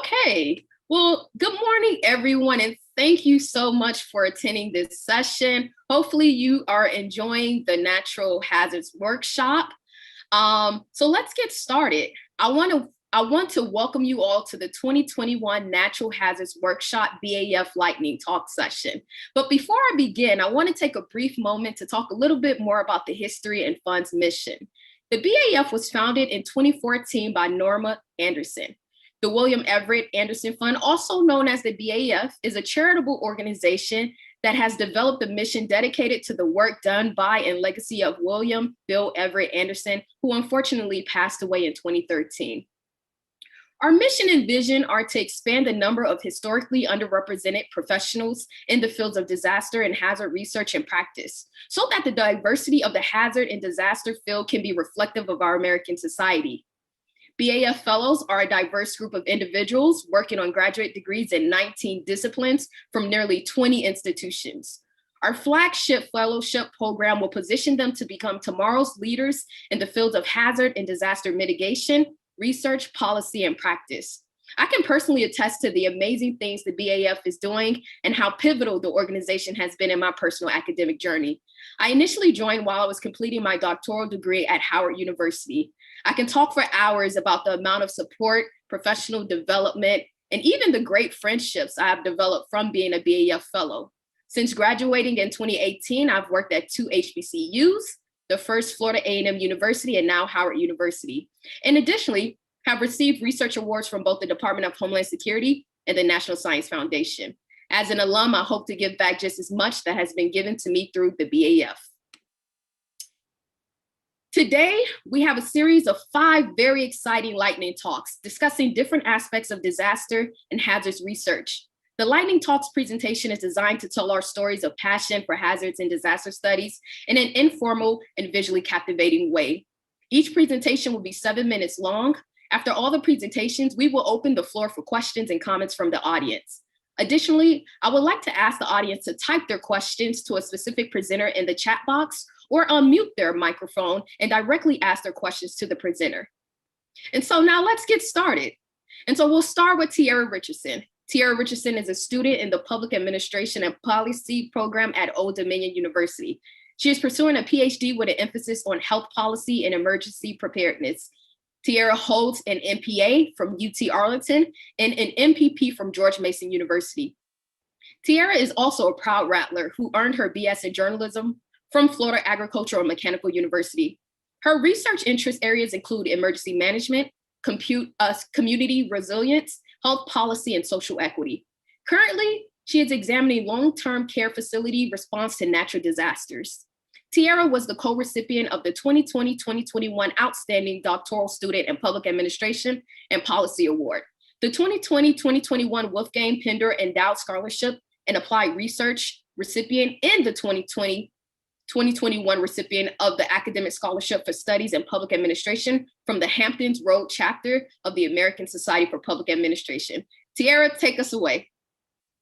Okay, well, good morning, everyone, and thank you so much for attending this session. Hopefully you are enjoying the natural hazards workshop. So let's get started. I want to welcome you all to the 2021 Natural Hazards Workshop BAF Lightning Talk session. But before I begin, I want to take a brief moment to talk a little bit more about the history and fund's mission. The BAF was founded in 2014 by Norma Anderson. The William Everett Anderson Fund, also known as the BAF, is a charitable organization that has developed a mission dedicated to the work done by and legacy of William Bill Everett Anderson, who unfortunately passed away in 2013. Our mission and vision are to expand the number of historically underrepresented professionals in the fields of disaster and hazard research and practice, so that the diversity of the hazard and disaster field can be reflective of our American society. BAF Fellows are a diverse group of individuals working on graduate degrees in 19 disciplines from nearly 20 institutions. Our flagship fellowship program will position them to become tomorrow's leaders in the fields of hazard and disaster mitigation, research, policy, and practice. I can personally attest to the amazing things the BAF is doing and how pivotal the organization has been in my personal academic journey. I initially joined while I was completing my doctoral degree at Howard University. I can talk for hours about the amount of support, professional development, and even the great friendships I have developed from being a BAF fellow. Since graduating in 2018, I've worked at 2 HBCUs, the first Florida A&M University and now Howard University. And additionally, have received research awards from both the Department of Homeland Security and the National Science Foundation. As an alum, I hope to give back just as much that has been given to me through the BAF. Today, we have a series of 5 very exciting lightning talks discussing different aspects of disaster and hazards research. The Lightning Talks presentation is designed to tell our stories of passion for hazards and disaster studies in an informal and visually captivating way. Each presentation will be 7 minutes long. After all the presentations, we will open the floor for questions and comments from the audience. Additionally, I would like to ask the audience to type their questions to a specific presenter in the chat box or unmute their microphone and directly ask their questions to the presenter. And so now let's get started. And so we'll start with Tiara Richardson. Tiara Richardson is a student in the Public Administration and Policy program at Old Dominion University. She is pursuing a PhD with an emphasis on health policy and emergency preparedness. Tiara holds an MPA from UT Arlington and an MPP from George Mason University. Tiara is also a proud Rattler who earned her BS in journalism from Florida Agricultural and Mechanical University. Her research interest areas include emergency management, community resilience, health policy, and social equity. Currently, she is examining long-term care facility response to natural disasters. Tiara was the co-recipient of the 2020-2021 Outstanding Doctoral Student in Public Administration and Policy Award, the 2020-2021 Wolfgang Pender Endowed Scholarship and Applied Research recipient, and the 2020-2021 recipient of the Academic Scholarship for Studies in Public Administration from the Hamptons Road chapter of the American Society for Public Administration. Tiara, take us away.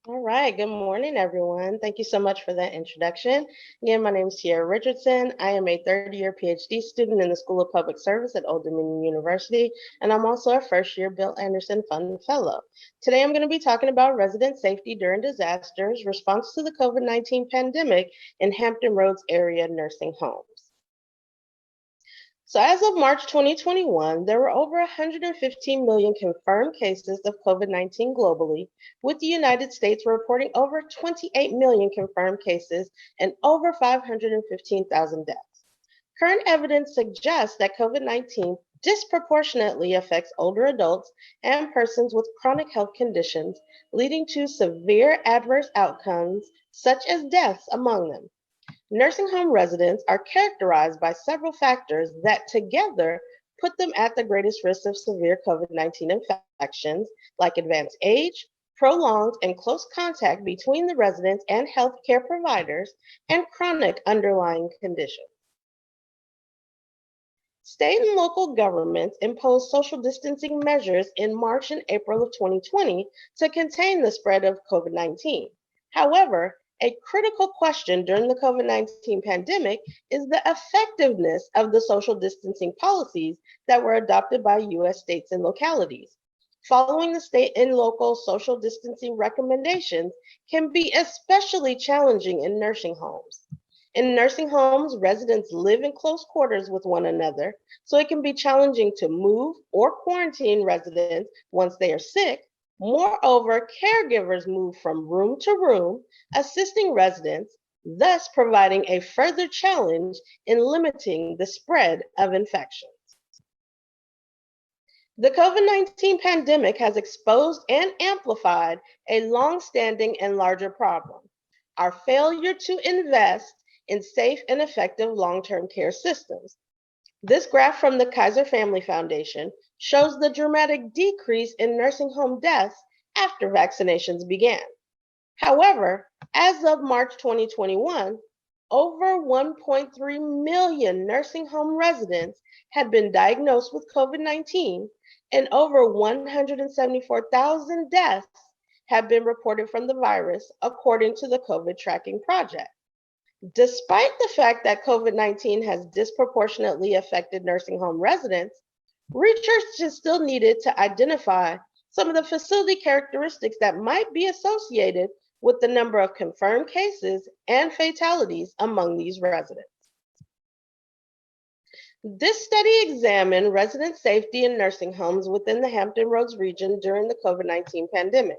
All right, good morning, everyone. Thank you so much for that introduction. Again, my name is Tiara Richardson. I am a third-year PhD student in the School of Public Service at Old Dominion University, and I'm also a first-year Bill Anderson Fund Fellow. Today, I'm going to be talking about resident safety during disasters, response to the COVID-19 pandemic in Hampton Roads area nursing homes. So as of March 2021, there were over 115 million confirmed cases of COVID-19 globally, with the United States reporting over 28 million confirmed cases and over 515,000 deaths. Current evidence suggests that COVID-19 disproportionately affects older adults and persons with chronic health conditions, leading to severe adverse outcomes, such as deaths among them. Nursing home residents are characterized by several factors that together put them at the greatest risk of severe COVID-19 infections, like advanced age, prolonged and close contact between the residents and healthcare providers, and chronic underlying conditions. State and local governments imposed social distancing measures in March and April of 2020 to contain the spread of COVID-19. However, a critical question during the COVID-19 pandemic is the effectiveness of the social distancing policies that were adopted by U.S. states and localities. following the state and local social distancing recommendations can be especially challenging in nursing homes. In nursing homes, residents live in close quarters with one another, so it can be challenging to move or quarantine residents once they are sick. Moreover, caregivers move from room to room, assisting residents, thus providing a further challenge in limiting the spread of infections. The COVID-19 pandemic has exposed and amplified a long-standing and larger problem: our failure to invest in safe and effective long-term care systems. This graph from the Kaiser Family Foundation shows the dramatic decrease in nursing home deaths after vaccinations began. However, as of March 2021, over 1.3 million nursing home residents had been diagnosed with COVID-19, and over 174,000 deaths have been reported from the virus, according to the COVID Tracking Project. Despite the fact that COVID-19 has disproportionately affected nursing home residents, research is still needed to identify some of the facility characteristics that might be associated with the number of confirmed cases and fatalities among these residents. This study examined resident safety in nursing homes within the Hampton Roads region during the COVID-19 pandemic.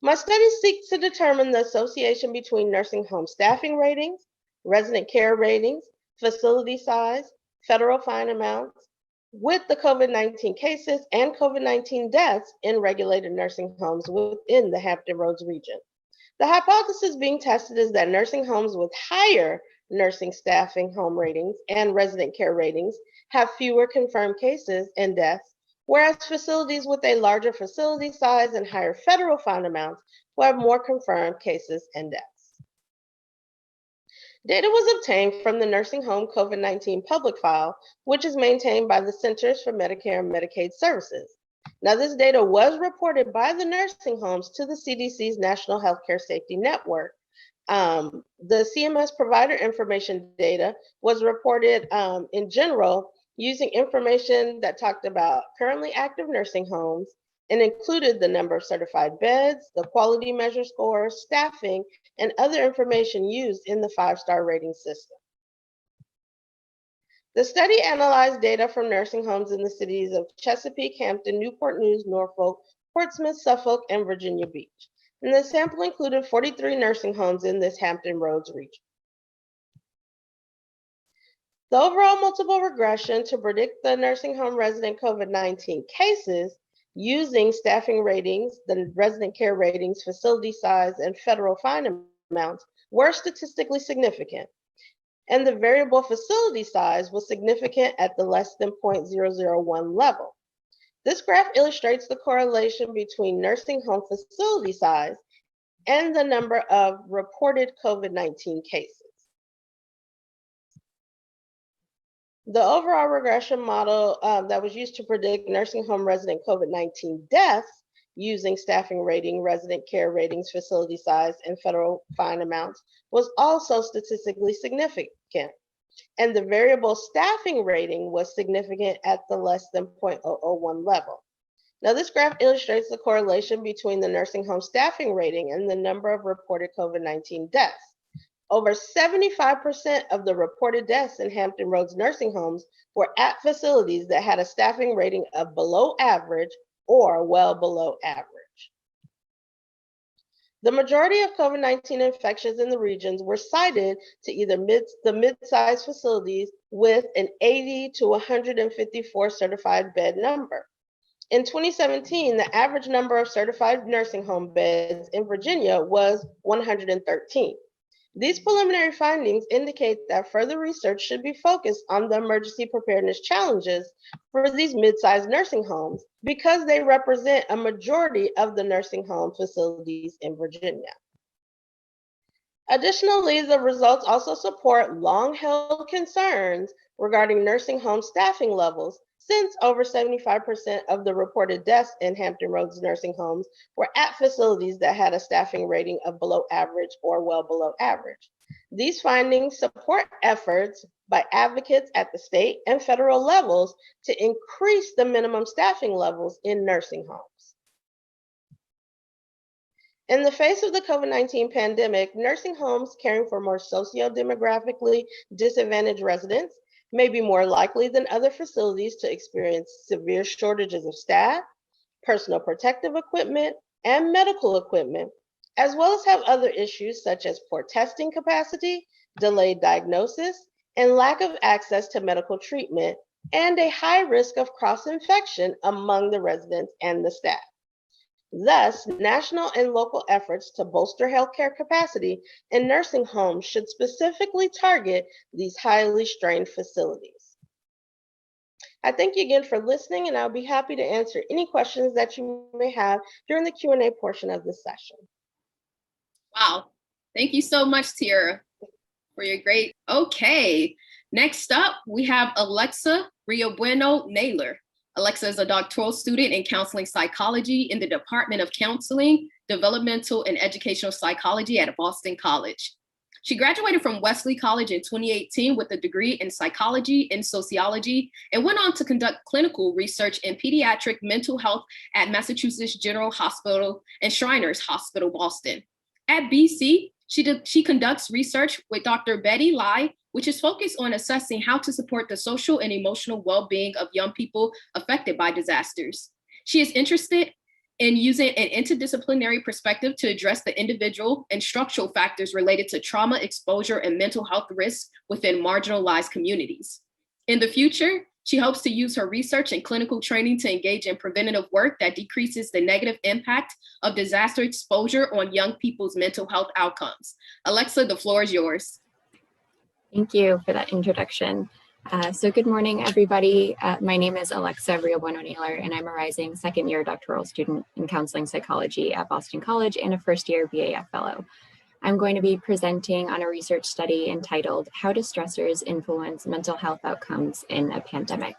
My study seeks to determine the association between nursing home staffing ratings, resident care ratings, facility size, federal fine amounts, with the COVID-19 cases and COVID-19 deaths in regulated nursing homes within the Hampton Roads region. The hypothesis being tested is that nursing homes with higher nursing staffing home ratings and resident care ratings have fewer confirmed cases and deaths, whereas facilities with a larger facility size and higher federal fine amounts will have more confirmed cases and deaths. Data was obtained from the Nursing Home COVID-19 public file, which is maintained by the Centers for Medicare and Medicaid Services. Now, this data was reported by the nursing homes to the CDC's National Healthcare Safety Network. The CMS provider information data was reported in general using information that talked about currently active nursing homes and included the number of certified beds, the quality measure scores, staffing, and other information used in the 5-star rating system. The study analyzed data from nursing homes in the cities of Chesapeake, Hampton, Newport News, Norfolk, Portsmouth, Suffolk, and Virginia Beach. And the sample included 43 nursing homes in this Hampton Roads region. The overall multiple regression to predict the nursing home resident COVID-19 cases using staffing ratings, the resident care ratings, facility size, and federal fine amounts were statistically significant. And the variable facility size was significant at the less than 0.001 level. This graph illustrates the correlation between nursing home facility size and the number of reported COVID-19 cases. The overall regression model that was used to predict nursing home resident COVID-19 deaths using staffing rating, resident care ratings, facility size, and federal fine amounts was also statistically significant. And the variable staffing rating was significant at the less than 0.001 level. Now, this graph illustrates the correlation between the nursing home staffing rating and the number of reported COVID-19 deaths. Over 75% of the reported deaths in Hampton Roads nursing homes were at facilities that had a staffing rating of below average or well below average. The majority of COVID-19 infections in the regions were cited to either the mid-sized facilities with an 80 to 154 certified bed number. In 2017, the average number of certified nursing home beds in Virginia was 113. These preliminary findings indicate that further research should be focused on the emergency preparedness challenges for these mid-sized nursing homes because they represent a majority of the nursing home facilities in Virginia. Additionally, the results also support long-held concerns regarding nursing home staffing levels, since over 75% of the reported deaths in Hampton Roads nursing homes were at facilities that had a staffing rating of below average or well below average. These findings support efforts by advocates at the state and federal levels to increase the minimum staffing levels in nursing homes. In the face of the COVID-19 pandemic, nursing homes caring for more socio-demographically disadvantaged residents may be more likely than other facilities to experience severe shortages of staff, personal protective equipment, and medical equipment, as well as have other issues such as poor testing capacity, delayed diagnosis, and lack of access to medical treatment, and a high risk of cross-infection among the residents and the staff. Thus, national and local efforts to bolster healthcare capacity in nursing homes should specifically target these highly strained facilities. I thank you again for listening, and I'll be happy to answer any questions that you may have during the Q&A portion of this session. Wow. Thank you so much, Tiara, for your great. Okay. Next up, we have Alexa Riobueno-Naylor. Alexa is a doctoral student in counseling psychology in the Department of Counseling, Developmental, and Educational Psychology at Boston College. She graduated from Wesley College in 2018 with a degree in psychology and sociology, and went on to conduct clinical research in pediatric mental health at Massachusetts General Hospital and Shriners Hospital, Boston. At BC, she conducts research with Dr. Betty Lai, which is focused on assessing how to support the social and emotional well-being of young people affected by disasters. She is interested in using an interdisciplinary perspective to address the individual and structural factors related to trauma exposure and mental health risks within marginalized communities. In the future, she hopes to use her research and clinical training to engage in preventative work that decreases the negative impact of disaster exposure on young people's mental health outcomes. Alexa, the floor is yours. Thank you for that introduction. So good morning, everybody. My name is Alexa Riobueno-Naylor, and I'm a rising second-year doctoral student in counseling psychology at Boston College and a first-year BAF fellow. I'm going to be presenting on a research study entitled How Do Stressors Influence Mental Health Outcomes in a Pandemic?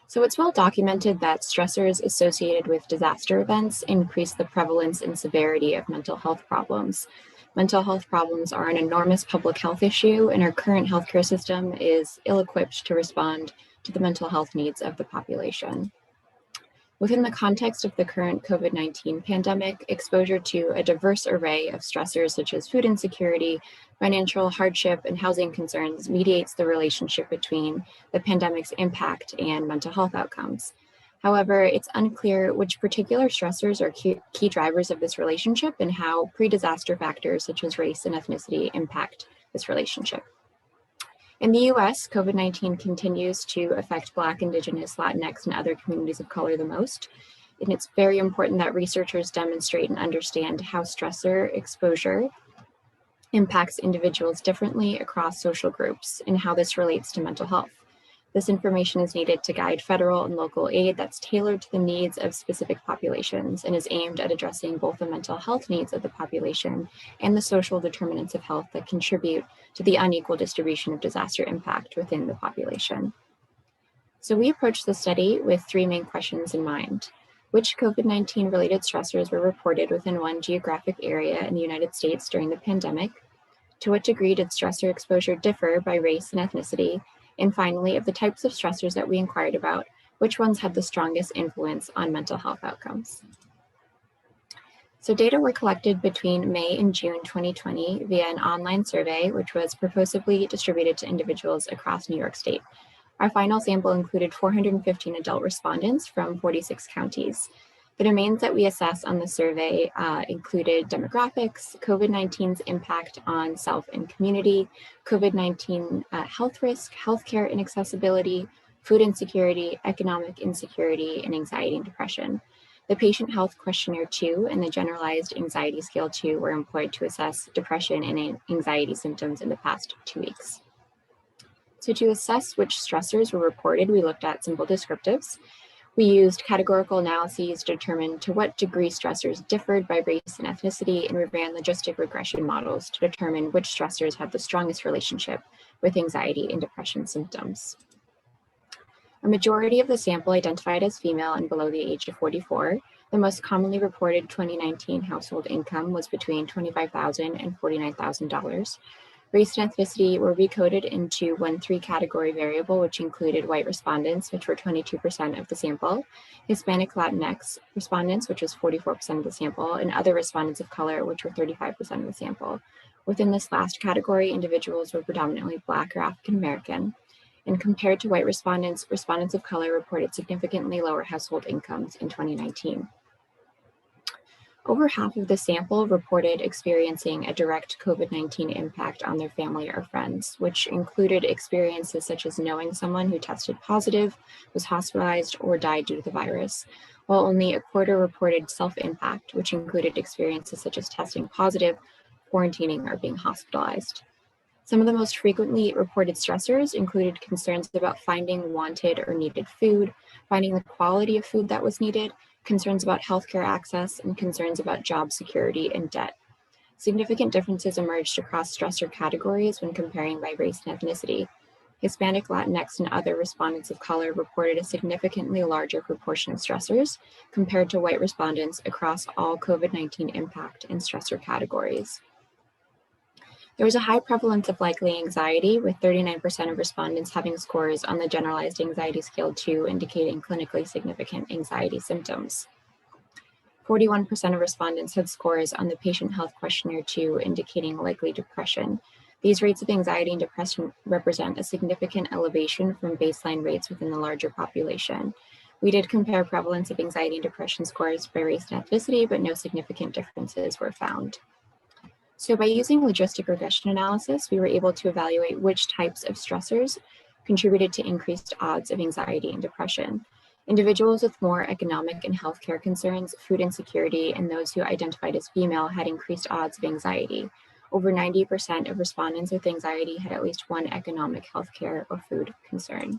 So it's well documented that stressors associated with disaster events increase the prevalence and severity of mental health problems. Mental health problems are an enormous public health issue, and our current healthcare system is ill-equipped to respond to the mental health needs of the population. Within the context of the current COVID-19 pandemic, exposure to a diverse array of stressors such as food insecurity, financial hardship, and housing concerns mediates the relationship between the pandemic's impact and mental health outcomes. However, it's unclear which particular stressors are key drivers of this relationship and how pre-disaster factors such as race and ethnicity impact this relationship. In the US, COVID-19 continues to affect Black, Indigenous, Latinx, and other communities of color the most. And it's very important that researchers demonstrate and understand how stressor exposure impacts individuals differently across social groups and how this relates to mental health. This information is needed to guide federal and local aid that's tailored to the needs of specific populations and is aimed at addressing both the mental health needs of the population and the social determinants of health that contribute to the unequal distribution of disaster impact within the population. So we approached the study with three main questions in mind. Which COVID-19 related stressors were reported within one geographic area in the United States during the pandemic? To what degree did stressor exposure differ by race and ethnicity? And finally, of the types of stressors that we inquired about, which ones had the strongest influence on mental health outcomes? So data were collected between May and June 2020 via an online survey, which was purposefully distributed to individuals across New York State. Our final sample included 415 adult respondents from 46 counties. The domains that we assessed on the survey included demographics, COVID-19's impact on self and community, COVID-19 health risk, healthcare inaccessibility, food insecurity, economic insecurity, and anxiety and depression. The Patient Health Questionnaire 2 and the Generalized Anxiety Scale 2 were employed to assess depression and anxiety symptoms in the past 2 weeks. So to assess which stressors were reported, we looked at simple descriptives. We used categorical analyses to determine to what degree stressors differed by race and ethnicity, and we ran logistic regression models to determine which stressors had the strongest relationship with anxiety and depression symptoms. A majority of the sample identified as female and below the age of 44. The most commonly reported 2019 household income was between $25,000 and $49,000. Race and ethnicity were recoded into one 3-category variable, which included white respondents, which were 22% of the sample, Hispanic Latinx respondents, which was 44% of the sample, and other respondents of color, which were 35% of the sample. Within this last category, individuals were predominantly Black or African American. And compared to white respondents, respondents of color reported significantly lower household incomes in 2019. Over half of the sample reported experiencing a direct COVID-19 impact on their family or friends, which included experiences such as knowing someone who tested positive, was hospitalized, or died due to the virus, while only a quarter reported self-impact, which included experiences such as testing positive, quarantining, or being hospitalized. Some of the most frequently reported stressors included concerns about finding wanted or needed food, finding the quality of food that was needed, concerns about healthcare access, and concerns about job security and debt. Significant differences emerged across stressor categories when comparing by race and ethnicity. Hispanic, Latinx, and other respondents of color reported a significantly larger proportion of stressors compared to white respondents across all COVID-19 impact and stressor categories. There was a high prevalence of likely anxiety, with 39% of respondents having scores on the Generalized Anxiety Scale 2 indicating clinically significant anxiety symptoms. 41% of respondents had scores on the Patient Health Questionnaire 2 indicating likely depression. These rates of anxiety and depression represent a significant elevation from baseline rates within the larger population. We did compare prevalence of anxiety and depression scores by race and ethnicity, but no significant differences were found. So by using logistic regression analysis, we were able to evaluate which types of stressors contributed to increased odds of anxiety and depression. Individuals with more economic and healthcare concerns, food insecurity, and those who identified as female had increased odds of anxiety. Over 90% of respondents with anxiety had at least one economic, healthcare, or food concern.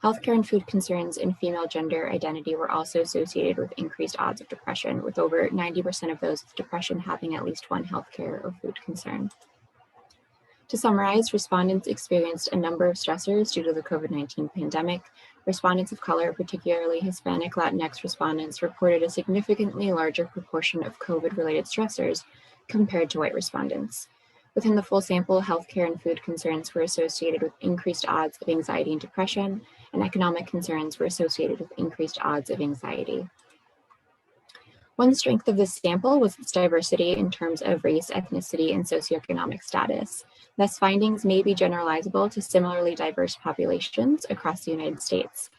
Healthcare and food concerns and female gender identity were also associated with increased odds of depression, with over 90% of those with depression having at least one healthcare or food concern. To summarize, respondents experienced a number of stressors due to the COVID-19 pandemic. Respondents of color, particularly Hispanic Latinx respondents, reported a significantly larger proportion of COVID-related stressors compared to white respondents. Within the full sample, healthcare and food concerns were associated with increased odds of anxiety and depression, and economic concerns were associated with increased odds of anxiety. One strength of this sample was its diversity in terms of race, ethnicity, and socioeconomic status. Thus, findings may be generalizable to similarly diverse populations across the United States.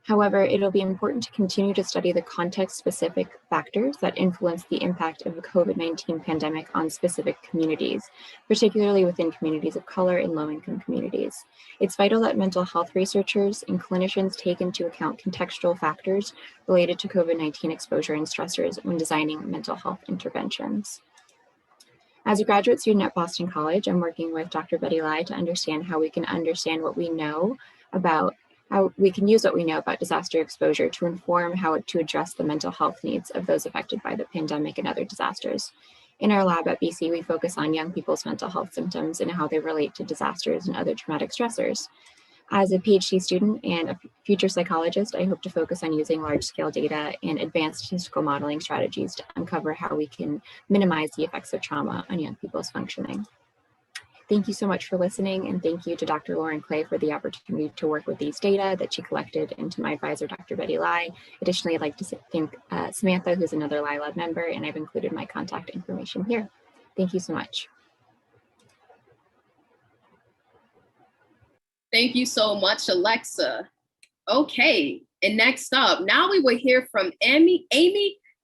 However, it'll be important to continue to study the context-specific factors that influence the impact of the COVID-19 pandemic on specific communities, particularly within communities of color and low-income communities. It's vital that mental health researchers and clinicians take into account contextual factors related to COVID-19 exposure and stressors when designing mental health interventions. As a graduate student at Boston College, I'm working with Dr. Betty Lai to understand how we can understand what we know about how we can use what we know about disaster exposure to inform how to address the mental health needs of those affected by the pandemic and other disasters. In our lab at BC, we focus on young people's mental health symptoms and how they relate to disasters and other traumatic stressors. As a PhD student and a future psychologist, I hope to focus on using large-scale data and advanced statistical modeling strategies to uncover how we can minimize the effects of trauma on young people's functioning. Thank you so much for listening, and thank you to Dr. Lauren Clay for the opportunity to work with these data that she collected, and to my advisor, Dr. Betty Lai. Additionally, I'd like to thank Samantha, who's another Lai Lab member, and I've included my contact information here. Thank you so much. Thank you so much, Alexa. Okay, and next up, now we will hear from Amy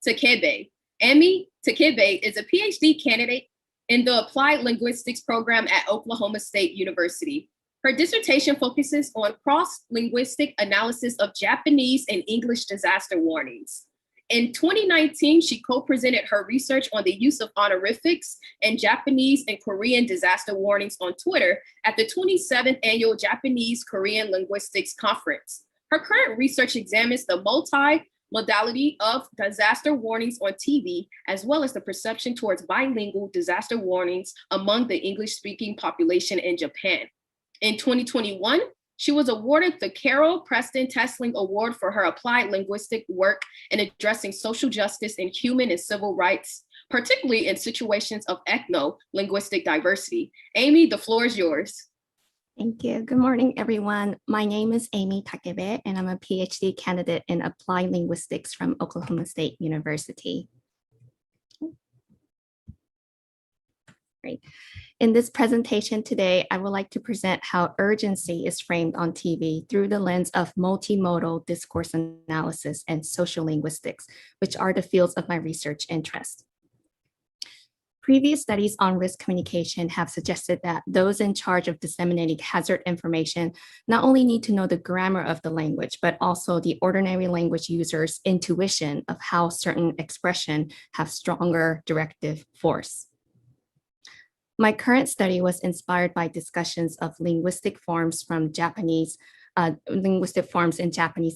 Takebe. Amy Takebe is a PhD candidate in the Applied Linguistics program at Oklahoma State University. Her dissertation focuses on cross-linguistic analysis of Japanese and English disaster warnings. In 2019, she co-presented her research on the use of honorifics in Japanese and Korean disaster warnings on Twitter at the 27th Annual Japanese Korean Linguistics Conference. Her current research examines the multi-modality of disaster warnings on TV, as well as the perception towards bilingual disaster warnings among the English-speaking population in Japan. In 2021, she was awarded the Carol Preston Tesling Award for her applied linguistic work in addressing social justice and human and civil rights particularly in situations of ethno-linguistic diversity. Amy, the floor is yours. Thank you. Good morning, everyone. My name is Amy Takebe, and I'm a PhD candidate in Applied Linguistics from Oklahoma State University. Great. In this presentation today, I would like to present how urgency is framed on TV through the lens of multimodal discourse analysis and social linguistics, which are the fields of my research interest. Previous studies on risk communication have suggested that those in charge of disseminating hazard information not only need to know the grammar of the language, but also the ordinary language users' intuition of how certain expression have stronger directive force. My current study was inspired by discussions of linguistic forms in Japanese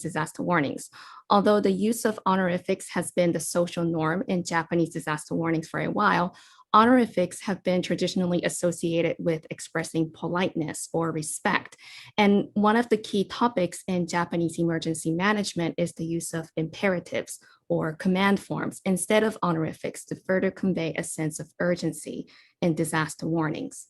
disaster warnings. Although the use of honorifics has been the social norm in Japanese disaster warnings for a while, honorifics have been traditionally associated with expressing politeness or respect. And one of the key topics in Japanese emergency management is the use of imperatives or command forms instead of honorifics to further convey a sense of urgency in disaster warnings.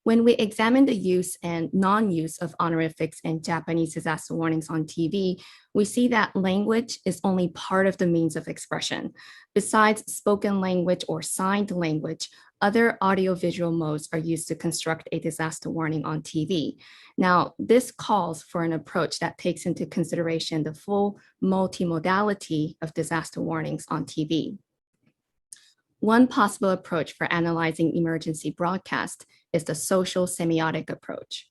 When we examine the use and non-use of honorifics in Japanese disaster warnings on TV, we see that language is only part of the means of expression. Besides spoken language or signed language, other audiovisual modes are used to construct a disaster warning on TV. Now, this calls for an approach that takes into consideration the full multimodality of disaster warnings on TV. One possible approach for analyzing emergency broadcast is the social semiotic approach.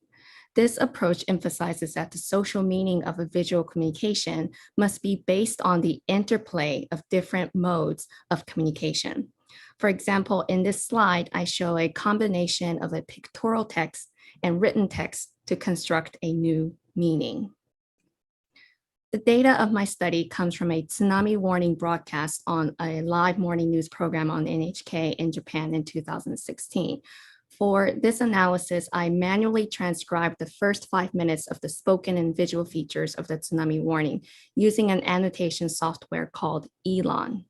This approach emphasizes that the social meaning of a visual communication must be based on the interplay of different modes of communication. For example, in this slide, I show a combination of a pictorial text and written text to construct a new meaning. The data of my study comes from a tsunami warning broadcast on a live morning news program on NHK in Japan in 2016. For this analysis, I manually transcribed the first 5 minutes of the spoken and visual features of the tsunami warning using an annotation software called Elon.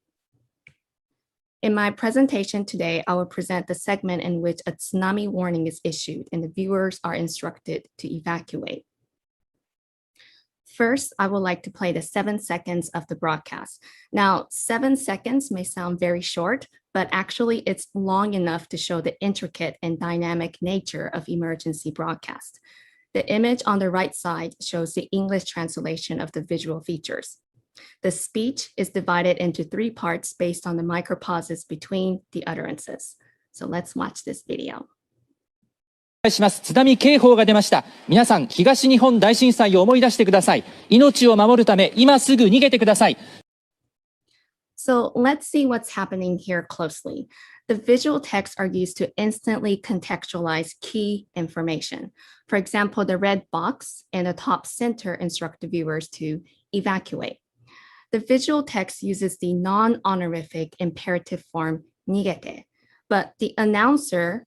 In my presentation today, I will present the segment in which a tsunami warning is issued and the viewers are instructed to evacuate. First, I would like to play the 7 seconds of the broadcast. Now, 7 seconds may sound very short, but actually it's long enough to show the intricate and dynamic nature of emergency broadcast. The image on the right side shows the English translation of the visual features. The speech is divided into 3 parts based on the micropauses between the utterances. So let's watch this video. します。津波警報が出ました。皆さん、東日本大震災を思い出してください。命を守るため、今すぐ逃げてください。So let's see what's happening here closely. The visual texts are used to instantly contextualize key information. For example, the red box in the top center instruct the viewers to evacuate. The visual text uses the non-honorific imperative form nigete, but the announcer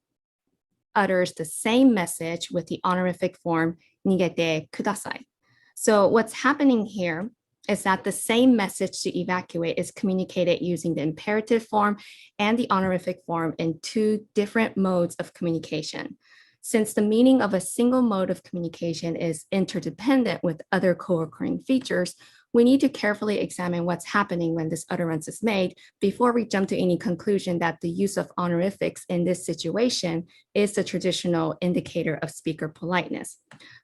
utters the same message with the honorific form nigete kudasai. So what's happening here is that the same message to evacuate is communicated using the imperative form and the honorific form in 2 different modes of communication. Since the meaning of a single mode of communication is interdependent with other co-occurring features, we need to carefully examine what's happening when this utterance is made before we jump to any conclusion that the use of honorifics in this situation is the traditional indicator of speaker politeness.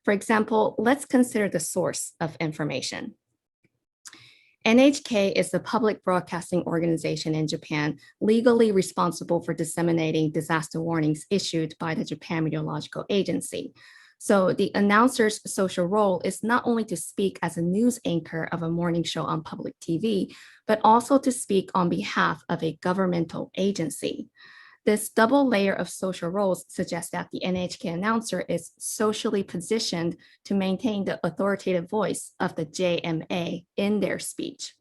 For example, let's consider the source of information. NHK is the public broadcasting organization in Japan legally responsible for disseminating disaster warnings issued by the Japan Meteorological Agency. So the announcer's social role is not only to speak as a news anchor of a morning show on public TV, but also to speak on behalf of a governmental agency. This double layer of social roles suggests that the NHK announcer is socially positioned to maintain the authoritative voice of the JMA in their speech.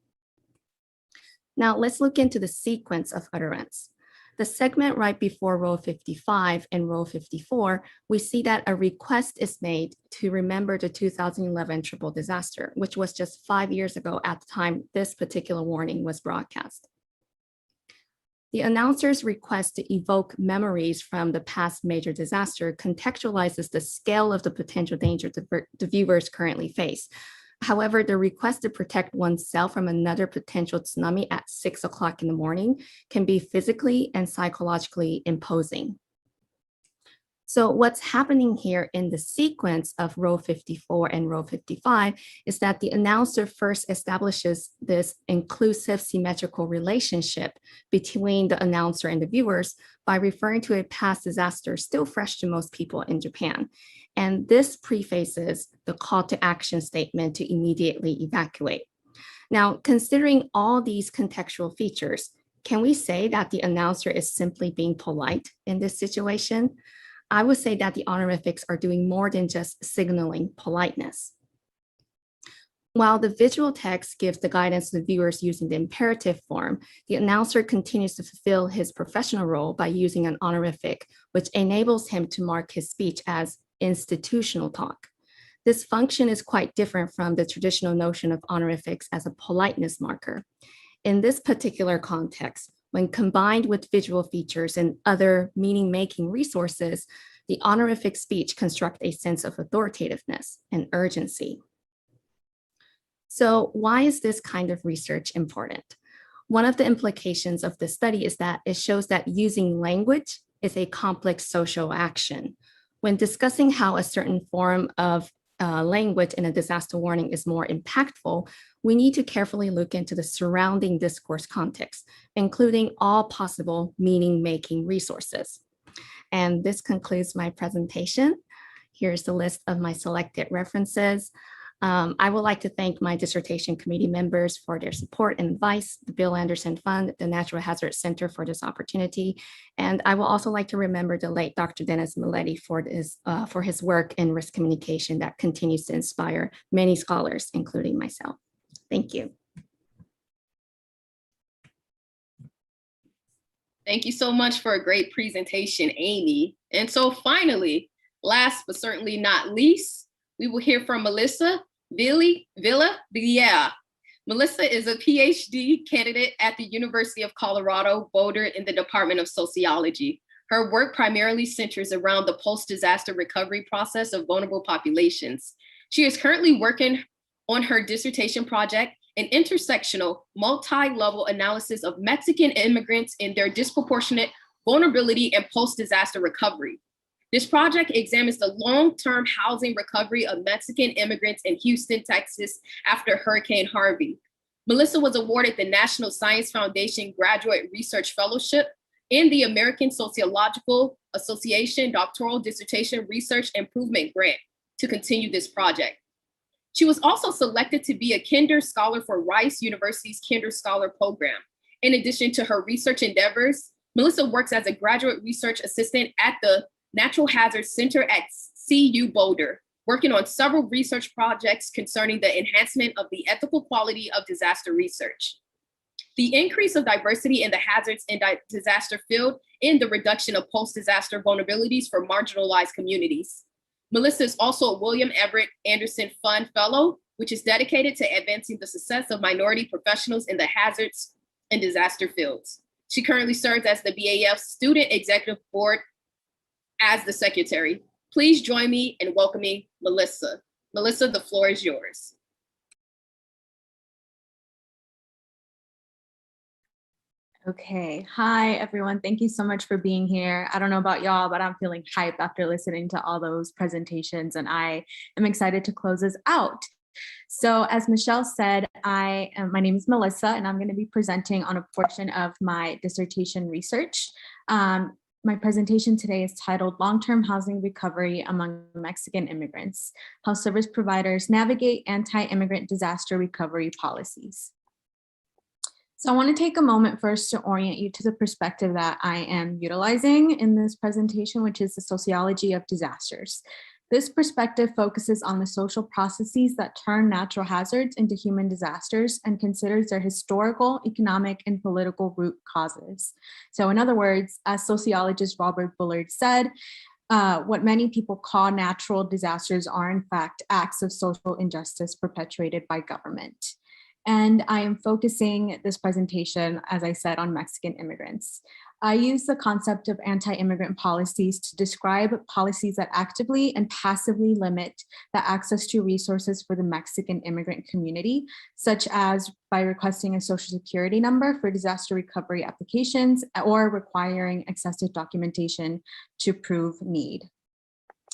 Now let's look into the sequence of utterance. The segment right before row 55 and row 54, we see that a request is made to remember the 2011 triple disaster, which was just 5 years ago at the time this particular warning was broadcast. The announcer's request to evoke memories from the past major disaster contextualizes the scale of the potential danger the viewers currently face. However, the request to protect oneself from another potential tsunami at 6 o'clock in the morning can be physically and psychologically imposing. So what's happening here in the sequence of row 54 and row 55 is that the announcer first establishes this inclusive symmetrical relationship between the announcer and the viewers by referring to a past disaster still fresh to most people in Japan. And this prefaces the call to action statement to immediately evacuate. Now, considering all these contextual features, can we say that the announcer is simply being polite in this situation? I would say that the honorifics are doing more than just signaling politeness. While the visual text gives the guidance to the viewers using the imperative form, the announcer continues to fulfill his professional role by using an honorific, which enables him to mark his speech as institutional talk. This function is quite different from the traditional notion of honorifics as a politeness marker. In this particular context, when combined with visual features and other meaning-making resources, the honorific speech constructs a sense of authoritativeness and urgency. So why is this kind of research important? One of the implications of this study is that it shows that using language is a complex social action. When discussing how a certain form of language in a disaster warning is more impactful, we need to carefully look into the surrounding discourse context, including all possible meaning-making resources. And this concludes my presentation. Here's the list of my selected references. I would like to thank my dissertation committee members for their support and advice, the Bill Anderson Fund, the Natural Hazards Center for this opportunity. And I will also like to remember the late Dr. Dennis Milletti for his work in risk communication that continues to inspire many scholars, including myself. Thank you. Thank you so much for a great presentation, Amy. And so finally, last but certainly not least, we will hear from Melissa Villa. Melissa is a PhD candidate at the University of Colorado Boulder in the Department of Sociology. Her work primarily centers around the post-disaster recovery process of vulnerable populations. She is currently working on her dissertation project, an intersectional, multi-level analysis of Mexican immigrants and their disproportionate vulnerability and post-disaster recovery. This project examines the long-term housing recovery of Mexican immigrants in Houston, Texas, after Hurricane Harvey. Melissa was awarded the National Science Foundation Graduate Research Fellowship and the American Sociological Association Doctoral Dissertation Research Improvement Grant to continue this project. She was also selected to be a Kinder Scholar for Rice University's Kinder Scholar Program. In addition to her research endeavors, Melissa works as a graduate research assistant at the Natural Hazards Center at CU Boulder, working on several research projects concerning the enhancement of the ethical quality of disaster research, the increase of diversity in the hazards and disaster field, and the reduction of post-disaster vulnerabilities for marginalized communities. Melissa is also a William Everett Anderson Fund Fellow, which is dedicated to advancing the success of minority professionals in the hazards and disaster fields. She currently serves as the BAF Student Executive Board as the secretary. Please join me in welcoming Melissa. Melissa, the floor is yours. Okay, hi everyone. Thank you so much for being here. I don't know about y'all, but I'm feeling hyped after listening to all those presentations, and I am excited to close this out. So as Michelle said, my name is Melissa, and I'm going to be presenting on a portion of my dissertation research. My presentation today is titled Long-Term Housing Recovery Among Mexican Immigrants, How Service Providers Navigate Anti-Immigrant Disaster Recovery Policies. So I want to take a moment first to orient you to the perspective that I am utilizing in this presentation, which is the sociology of disasters. This perspective focuses on the social processes that turn natural hazards into human disasters and considers their historical, economic, and political root causes. So in other words, as sociologist Robert Bullard said, what many people call natural disasters are in fact acts of social injustice perpetuated by government. And I am focusing this presentation, as I said, on Mexican immigrants. I use the concept of anti-immigrant policies to describe policies that actively and passively limit the access to resources for the Mexican immigrant community, such as by requesting a social security number for disaster recovery applications or requiring excessive documentation to prove need.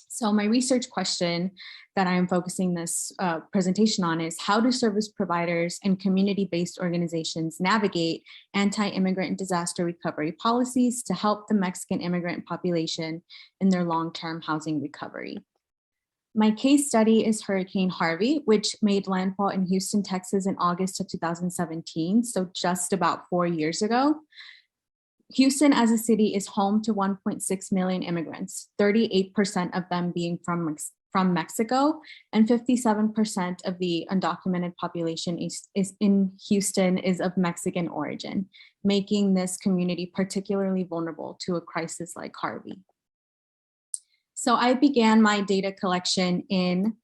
So my research question that I'm focusing this presentation on is, how do service providers and community-based organizations navigate anti-immigrant disaster recovery policies to help the Mexican immigrant population in their long-term housing recovery? My case study is Hurricane Harvey, which made landfall in Houston, Texas in August of 2017, so just about 4 years ago. Houston as a city is home to 1.6 million immigrants, 38% of them being from Mexico, and 57% of the undocumented population is in Houston is of Mexican origin, making this community particularly vulnerable to a crisis like Harvey. So I began my data collection in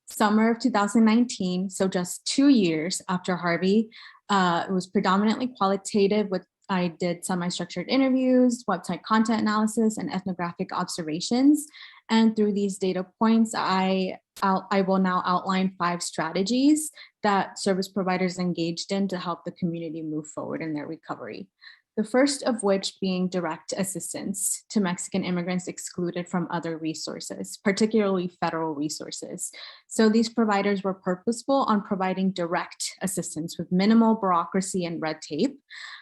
summer of 2019, so just 2 years after Harvey. It was predominantly qualitative I did semi-structured interviews, website content analysis, and ethnographic observations. And through these data points, I will now outline 5 strategies that service providers engaged in to help the community move forward in their recovery. The first of which being direct assistance to Mexican immigrants excluded from other resources, particularly federal resources. So these providers were purposeful on providing direct assistance with minimal bureaucracy and red tape.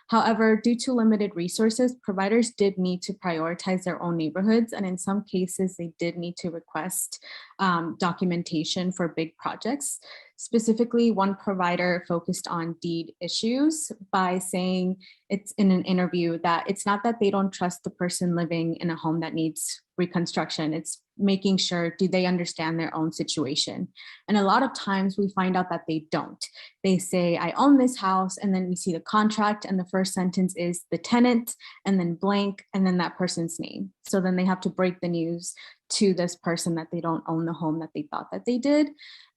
However, due to limited resources, providers did need to prioritize their own neighborhoods, and in some cases, they did need to request documentation for big projects. Specifically, one provider focused on deed issues by saying it's in an interview that it's not that they don't trust the person living in a home that needs reconstruction. It's making sure, do they understand their own situation? And a lot of times we find out that they don't. They say, I own this house, and then we see the contract, and the first sentence is the tenant, and then blank, and then that person's name. So then they have to break the news to this person that they don't own the home that they thought that they did.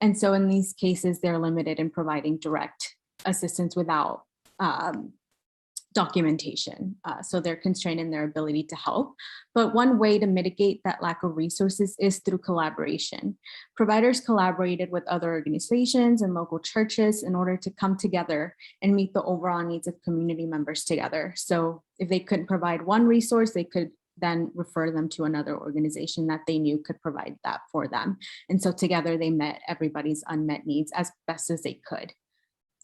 And so in these cases, they're limited in providing direct assistance without documentation. So they're constrained in their ability to help. But one way to mitigate that lack of resources is through collaboration. Providers collaborated with other organizations and local churches in order to come together and meet the overall needs of community members together. So if they couldn't provide one resource, they could then refer them to another organization that they knew could provide that for them. And so together they met everybody's unmet needs as best as they could.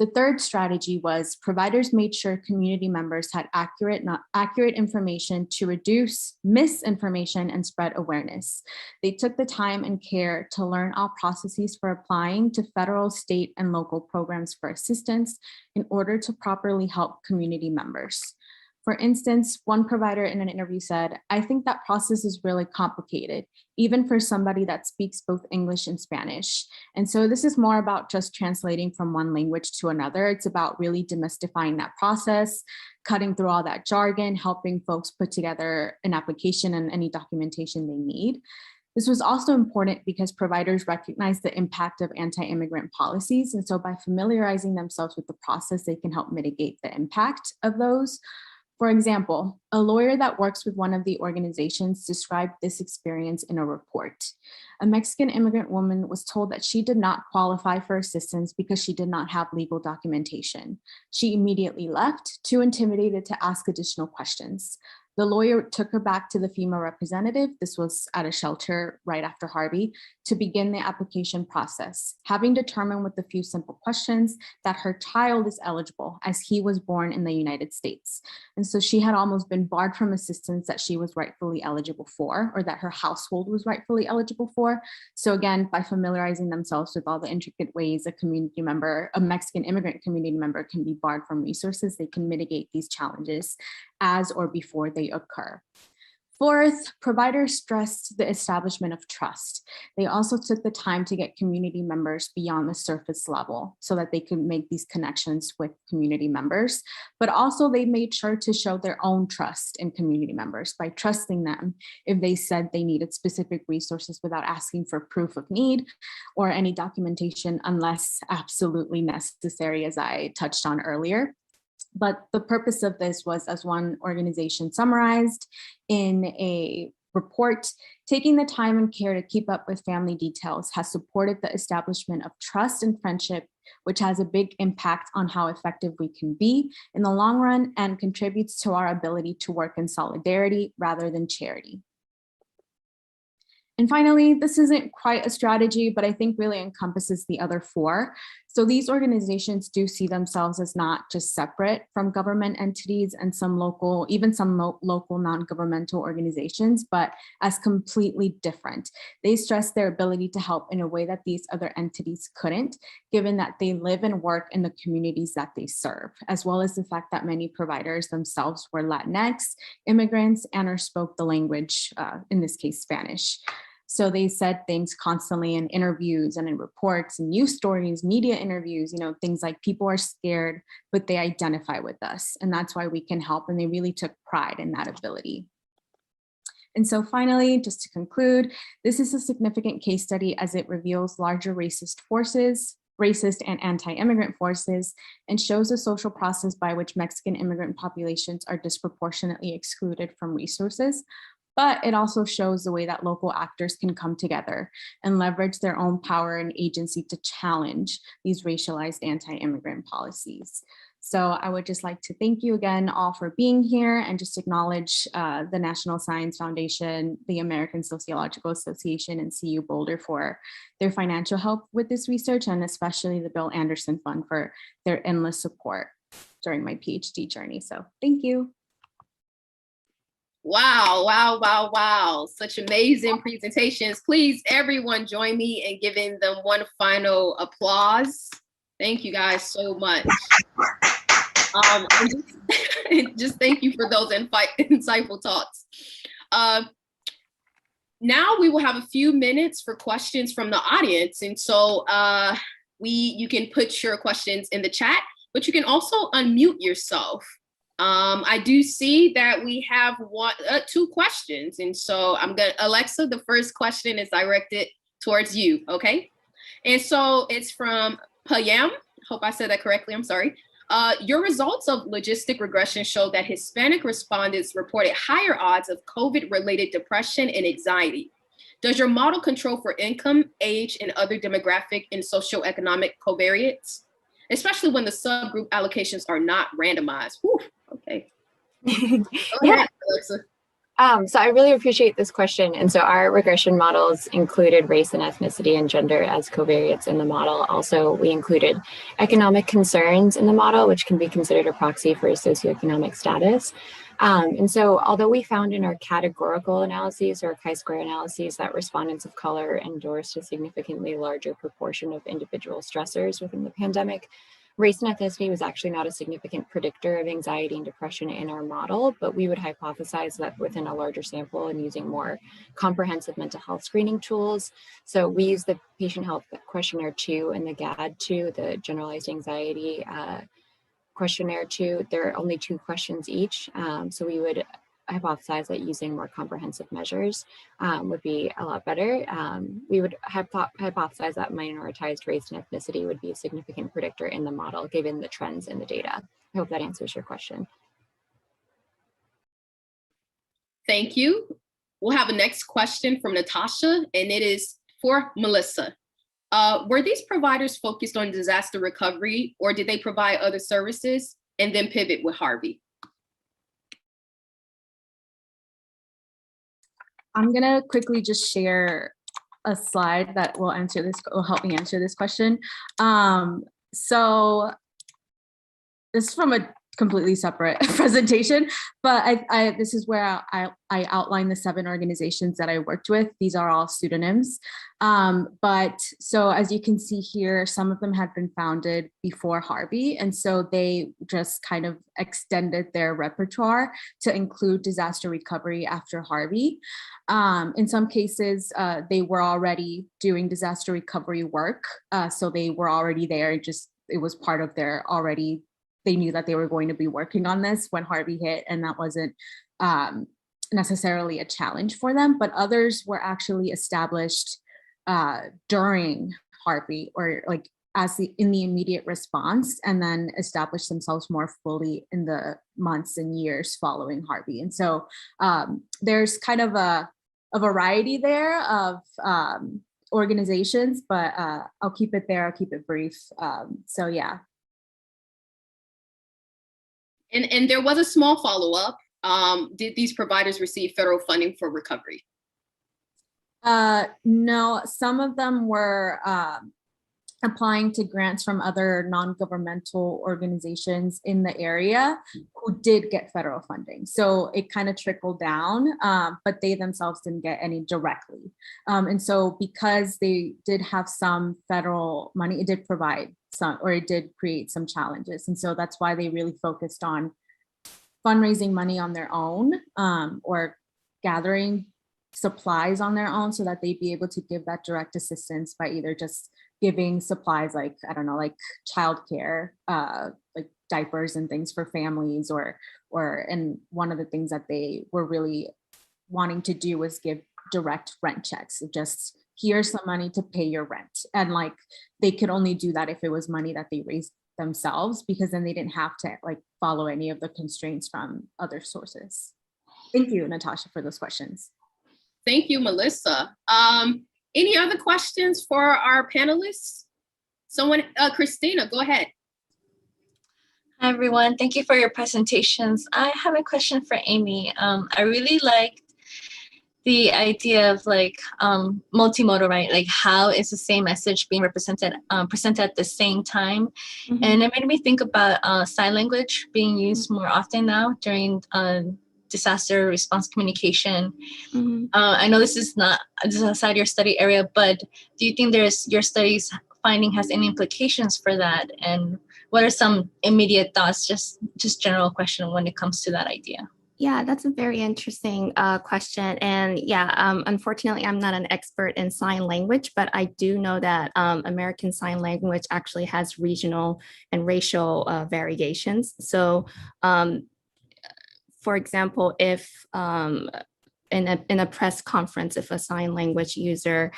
The third strategy was providers made sure community members had accurate information to reduce misinformation and spread awareness. They took the time and care to learn all processes for applying to federal, state, and local programs for assistance in order to properly help community members. For instance, one provider in an interview said, I think that process is really complicated, even for somebody that speaks both English and Spanish. And so this is more about just translating from one language to another. It's about really demystifying that process, cutting through all that jargon, helping folks put together an application and any documentation they need. This was also important because providers recognize the impact of anti-immigrant policies. And so by familiarizing themselves with the process, they can help mitigate the impact of those. For example, a lawyer that works with one of the organizations described this experience in a report. A Mexican immigrant woman was told that she did not qualify for assistance because she did not have legal documentation. She immediately left, too intimidated to ask additional questions. The lawyer took her back to the FEMA representative, this was at a shelter right after Harvey, to begin the application process, having determined with a few simple questions that her child is eligible as he was born in the United States. And so she had almost been barred from assistance that she was rightfully eligible for, or that her household was rightfully eligible for. So again, by familiarizing themselves with all the intricate ways a Mexican immigrant community member can be barred from resources, they can mitigate these challenges as or before they occur. Fourth, providers stressed the establishment of trust. They also took the time to get community members beyond the surface level so that they could make these connections with community members. But also they made sure to show their own trust in community members by trusting them if they said they needed specific resources without asking for proof of need or any documentation unless absolutely necessary, as I touched on earlier. But the purpose of this was, as one organization summarized in a report, taking the time and care to keep up with family details has supported the establishment of trust and friendship, which has a big impact on how effective we can be in the long run and contributes to our ability to work in solidarity rather than charity. And finally, this isn't quite a strategy, but I think really encompasses the other four. So these organizations do see themselves as not just separate from government entities and some local, even some local non-governmental organizations, but as completely different. They stress their ability to help in a way that these other entities couldn't, given that they live and work in the communities that they serve, as well as the fact that many providers themselves were Latinx, immigrants, and or spoke the language, in this case, Spanish. So they said things constantly in interviews and in reports and news stories, media interviews, things like people are scared, but they identify with us. And that's why we can help. And they really took pride in that ability. And so finally, just to conclude, this is a significant case study as it reveals larger racist and anti-immigrant forces, and shows a social process by which Mexican immigrant populations are disproportionately excluded from resources. But it also shows the way that local actors can come together and leverage their own power and agency to challenge these racialized anti-immigrant policies. So I would just like to thank you again all for being here and just acknowledge the National Science Foundation, the American Sociological Association, and CU Boulder for their financial help with this research, and especially the Bill Anderson Fund for their endless support during my PhD journey. So thank you. Wow, wow, wow, wow. Such amazing presentations. Please, everyone, join me in giving them one final applause. Thank you guys so much. Just thank you for those insightful thoughts. Now we will have a few minutes for questions from the audience. And so you can put your questions in the chat, but you can also unmute yourself. I do see that we have two questions. And so Alexa, the first question is directed towards you, okay? And so it's from Payam. Hope I said that correctly, I'm sorry. Your results of logistic regression show that Hispanic respondents reported higher odds of COVID-related depression and anxiety. Does your model control for income, age, and other demographic and socioeconomic covariates, especially when the subgroup allocations are not randomized? Whew, okay. Yeah. So I really appreciate this question. And so our regression models included race and ethnicity and gender as covariates in the model. Also, we included economic concerns in the model, which can be considered a proxy for socioeconomic status. And so although we found in our categorical analyses or chi-square analyses that respondents of color endorsed a significantly larger proportion of individual stressors within the pandemic, race and ethnicity was actually not a significant predictor of anxiety and depression in our model, but we would hypothesize that within a larger sample and using more comprehensive mental health screening tools. So we use the Patient Health Questionnaire 2 and the GAD-2, the Generalized Anxiety Questionnaire 2. There are only 2 questions each. So we would hypothesize that using more comprehensive measures would be a lot better. We would hypothesize that minoritized race and ethnicity would be a significant predictor in the model, given the trends in the data. I hope that answers your question. Thank you. We'll have a next question from Natasha, and it is for Melissa. Were these providers focused on disaster recovery, or did they provide other services and then pivot with Harvey? I'm gonna quickly just share a slide that will help me answer this question. So this is from a completely separate presentation, but this is where I outline the 7 organizations that I worked with. These are all pseudonyms. But so as you can see here, some of them had been founded before Harvey. And so they just kind of extended their repertoire to include disaster recovery after Harvey. In some cases, they were already doing disaster recovery work. So they were already there, it was part of their already, they knew that they were going to be working on this when Harvey hit, and that wasn't necessarily a challenge for them, but others were actually established during Harvey, or like in the immediate response, and then established themselves more fully in the months and years following Harvey. And so there's kind of a variety there of organizations, but I'll keep it there. I'll keep it brief. So yeah. And there was a small follow-up. Did these providers receive federal funding for recovery? No, some of them were applying to grants from other non-governmental organizations in the area who did get federal funding. So it kind of trickled down, but they themselves didn't get any directly. And so because they did have some federal money, it did provide some, or it did create some challenges. And so that's why they really focused on fundraising money on their own, or gathering supplies on their own, so that they'd be able to give that direct assistance by either just giving supplies like, I don't know, like childcare, like diapers and things for families, and one of the things that they were really wanting to do was give direct rent checks. Just here's some money to pay your rent. And like, they could only do that if it was money that they raised themselves, because then they didn't have to like follow any of the constraints from other sources. Thank you, Natasha, for those questions. Thank you, Melissa. Any other questions for our panelists? Someone, Christina, go ahead. Hi, everyone. Thank you for your presentations. I have a question for Amy. I really liked the idea of like multimodal, right? Like how is the same message being presented at the same time? Mm-hmm. And it made me think about sign language being used more often now during disaster response communication. Mm-hmm. I know this is outside your study area, but do you think your study's finding has any implications for that? And what are some immediate thoughts, just general question when it comes to that idea? Yeah, that's a very interesting question. And yeah, unfortunately, I'm not an expert in sign language, but I do know that American Sign Language actually has regional and racial variations. So for example, if in a press conference, if a sign language user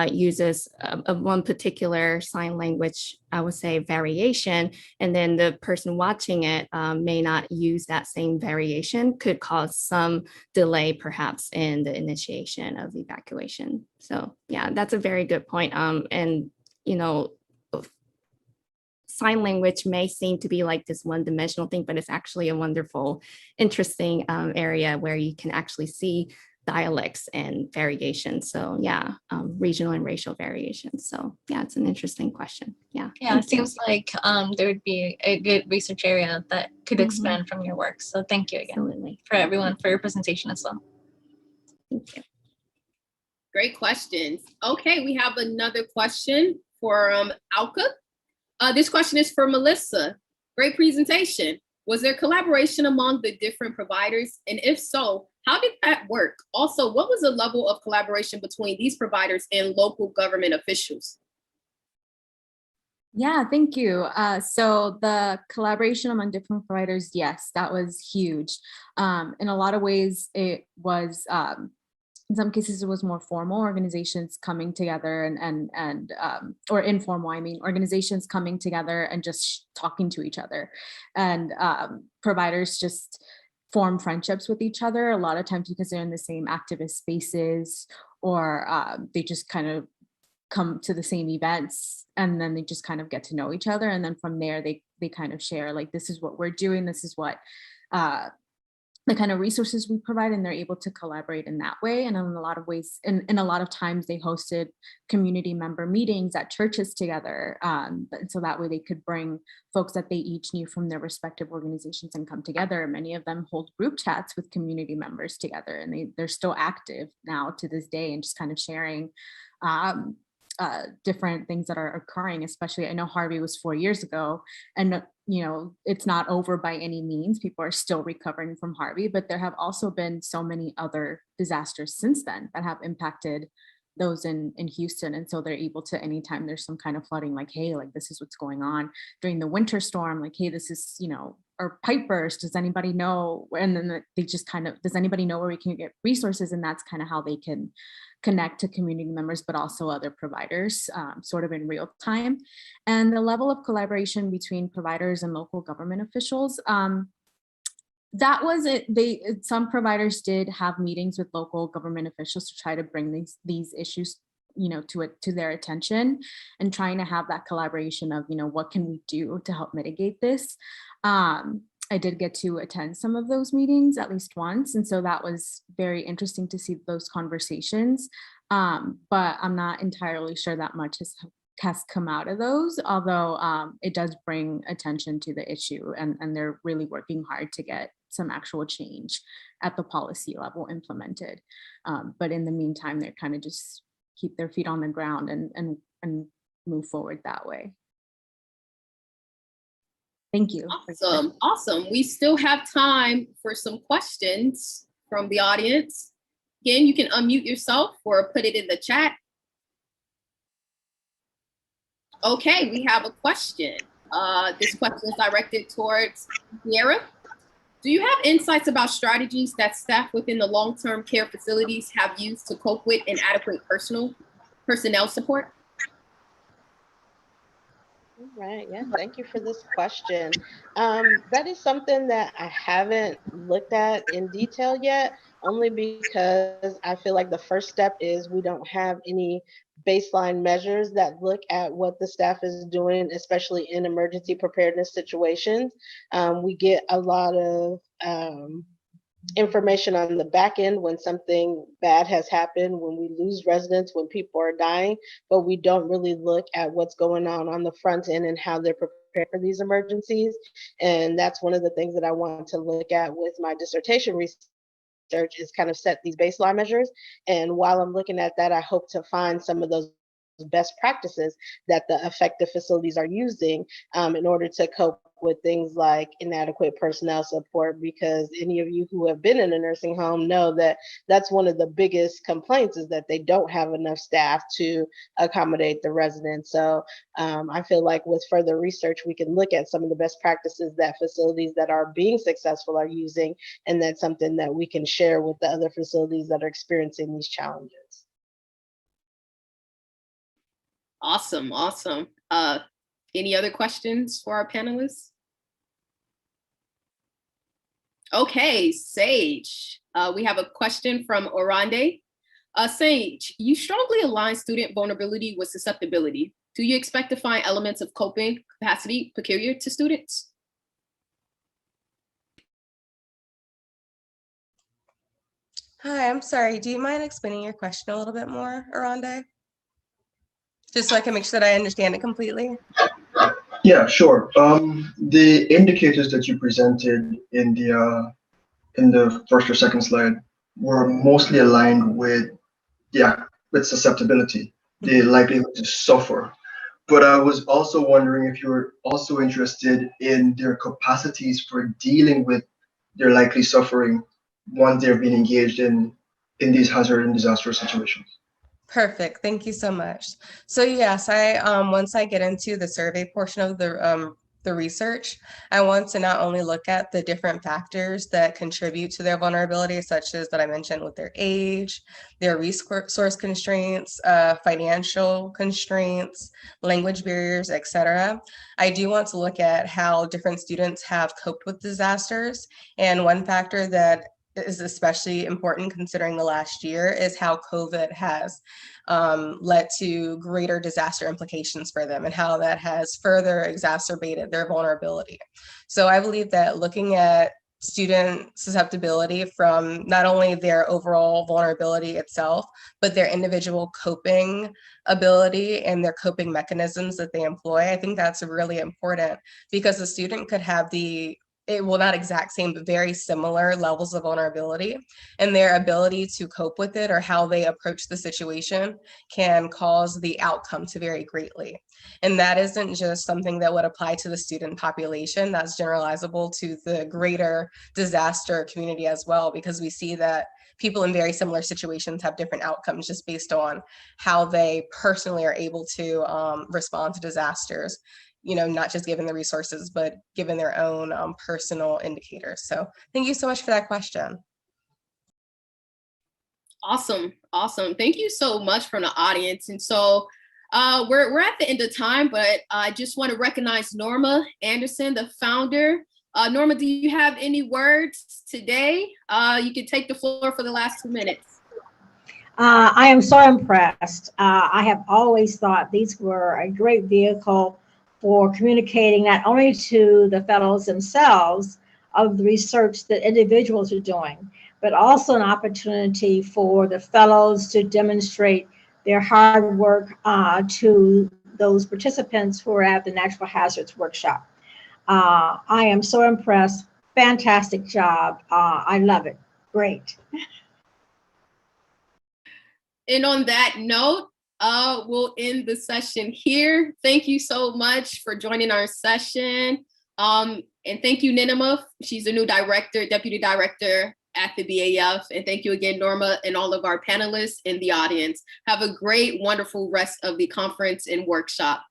uses one particular sign language, I would say variation, and then the person watching it may not use that same variation, could cause some delay perhaps in the initiation of evacuation. So yeah, that's a very good point. And you know, sign language may seem to be like this one-dimensional thing, but it's actually a wonderful, interesting area where you can actually see dialects and variations. So yeah, regional and racial variations. So yeah, it's an interesting question. Yeah. Yeah, it seems like there would be a good research area that could expand from your work. So thank you again. Absolutely. For everyone for your presentation as well. Thank you. Great questions. Okay, we have another question for Alka. This question is for Melissa. Great presentation. Was there collaboration among the different providers? And if so, how did that work? Also, what was the level of collaboration between these providers and local government officials? Yeah, thank you. So the collaboration among different providers, yes, that was huge. In a lot of ways, it was, in some cases, it was more formal, organizations coming together and or informal, I mean, organizations coming together and just talking to each other. And providers just form friendships with each other, a lot of times because they're in the same activist spaces, or they just kind of come to the same events, and then they just kind of get to know each other. And then from there, they kind of share, like, this is what we're doing, this is what the kind of resources we provide, and they're able to collaborate in that way. And in a lot of ways, in a lot of times they hosted community member meetings at churches together. And so that way they could bring folks that they each knew from their respective organizations and come together. Many of them hold group chats with community members together, and they're still active now to this day and just kind of sharing different things that are occurring. Especially, I know Harvey was 4 years ago, and it's not over by any means. People are still recovering from Harvey, but there have also been so many other disasters since then that have impacted those in Houston. And so they're able to, anytime there's some kind of flooding, like, hey, like this is what's going on during the winter storm, like, hey, this is, or pipe burst, does anybody know? And then they just kind of, does anybody know where we can get resources? And that's kind of how they can connect to community members, but also other providers, sort of in real time. And the level of collaboration between providers and local government officials, that was it. Some providers did have meetings with local government officials to try to bring these issues, to their attention, and trying to have that collaboration of, what can we do to help mitigate this. I did get to attend some of those meetings at least once. And so that was very interesting to see those conversations. But I'm not entirely sure that much has come out of those, although it does bring attention to the issue, and they're really working hard to get some actual change at the policy level implemented. But in the meantime, they're kind of just keep their feet on the ground and move forward that way. Thank you. Awesome. We still have time for some questions from the audience. Again, you can unmute yourself or put it in the chat. Okay, we have a question. This question is directed towards Sierra. Do you have insights about strategies that staff within the long-term care facilities have used to cope with inadequate personnel support? All right, yeah, thank you for this question. That is something that I haven't looked at in detail yet, only because I feel like the first step is we don't have any baseline measures that look at what the staff is doing, especially in emergency preparedness situations. We get a lot of information on the back end when something bad has happened, when we lose residents, when people are dying, but we don't really look at what's going on the front end and how they're prepared for these emergencies. And that's one of the things that I want to look at with my dissertation research, is kind of set these baseline measures. And while I'm looking at that, I hope to find some of those best practices that the affected facilities are using in order to cope with things like inadequate personnel support, because any of you who have been in a nursing home know that that's one of the biggest complaints, is that they don't have enough staff to accommodate the residents. So I feel like with further research, we can look at some of the best practices that facilities that are being successful are using, and that's something that we can share with the other facilities that are experiencing these challenges. Awesome. Any other questions for our panelists? Okay, Sage. We have a question from Orande. Sage, you strongly align student vulnerability with susceptibility. Do you expect to find elements of coping capacity peculiar to students? Hi, I'm sorry. Do you mind explaining your question a little bit more, Orande? Just so I can make sure that I understand it completely. Yeah, sure. The indicators that you presented in the first or second slide were mostly aligned with susceptibility, the likelihood to suffer. But I was also wondering if you were also interested in their capacities for dealing with their likely suffering once they're being engaged in these hazard and disastrous situations. Perfect. Thank you so much. So yes, I once I get into the survey portion of the research, I want to not only look at the different factors that contribute to their vulnerability, such as that I mentioned with their age, their resource constraints, financial constraints, language barriers, etc. I do want to look at how different students have coped with disasters. And one factor that is especially important considering the last year is how COVID has led to greater disaster implications for them, and how that has further exacerbated their vulnerability. So I believe that looking at student susceptibility from not only their overall vulnerability itself, but their individual coping ability and their coping mechanisms that they employ. I think that's really important because the student could have it will not exact same, but very similar levels of vulnerability, and their ability to cope with it or how they approach the situation can cause the outcome to vary greatly. And that isn't just something that would apply to the student population, that's generalizable to the greater disaster community as well, because we see that people in very similar situations have different outcomes just based on how they personally are able to respond to disasters, not just given the resources, but given their own personal indicators. So thank you so much for that question. Awesome. Thank you so much from the audience. And so we're at the end of time, but I just want to recognize Norma Anderson, the founder. Norma, do you have any words today? You can take the floor for the last 2 minutes. I am so impressed. I have always thought these were a great vehicle for communicating not only to the fellows themselves of the research that individuals are doing, but also an opportunity for the fellows to demonstrate their hard work to those participants who are at the Natural Hazards Workshop. I am so impressed. Fantastic job. I love it. Great. And on that note, we'll end the session here. Thank you so much for joining our session. And thank you, Ninema. She's the new deputy director at the BAF. And thank you again, Norma, and all of our panelists in the audience. Have a great, wonderful rest of the conference and workshop.